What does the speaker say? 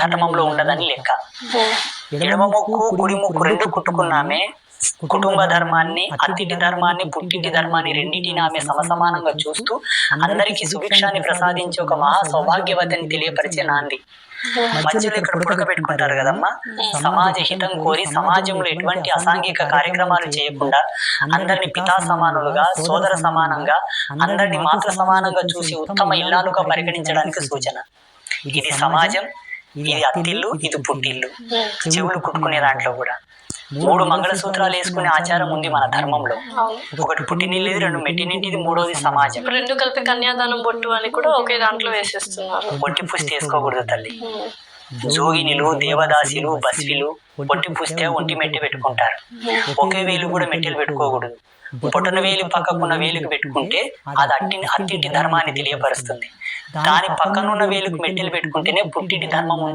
ధర్మంలో ఉండదని లెక్క. ఎడమ ముక్కు కుడి ముక్కు రెండు కుట్టుకున్నామే కుటుంబ ధర్మాన్ని, అత్తింటి ధర్మాన్ని, పుట్టింటి ధర్మాన్ని రెండింటిని ఆమె సమసమానంగా చూస్తూ అందరికీ సుభిక్షాన్ని ప్రసాదించే ఒక మహా సౌభాగ్యవతిని తెలియపరిచే నాంది. మధ్యలో ఇక్కడ పుడకబెట్టుకుంటారు కదమ్మా. సమాజ హితం కోరి సమాజంలో ఎటువంటి అసాంఘిక కార్యక్రమాలు చేయకుండా అందరిని పితా సమానులుగా, సోదర సమానంగా, అందరిని మాతృ సమానంగా చూసి ఉత్తమ ఇల్లాలుగా పరిగణించడానికి సూచన. ఇది సమాజం, ఇది అత్తిల్లు, ఇది పుట్టిల్లు. చెవులు కుట్టుకునే దాంట్లో కూడా 3 మంగళసూత్రాలు వేసుకునే ఆచారం ఉంది మన ధర్మంలో. ఒకటి పుట్టినిల్లు, 2 మెట్టినింటిది, 3వది సమాజం. 2 కలిపి కన్యాదానం బొట్టు అని కూడా ఒకే దాంట్లో వేసేస్తున్నారు. పొట్టి పుష్టి వేసుకోకూడదు తల్లి. జోగినిలు, దేవదాసిలు, బస్విలు పొట్టి పుస్తే ఒంటి మెట్టి పెట్టుకుంటారు. ఒకే వేలు కూడా మెట్టెలు పెట్టుకోకూడదు. పొట్టన వేలు పక్కకున్న వేలుకు పెట్టుకుంటే అది అత్తింటి ధర్మాన్ని తెలియపరుస్తుంది. దాని పక్కనున్న వేలుకు మెట్టెలు పెట్టుకుంటేనే పుట్టింటి ధర్మం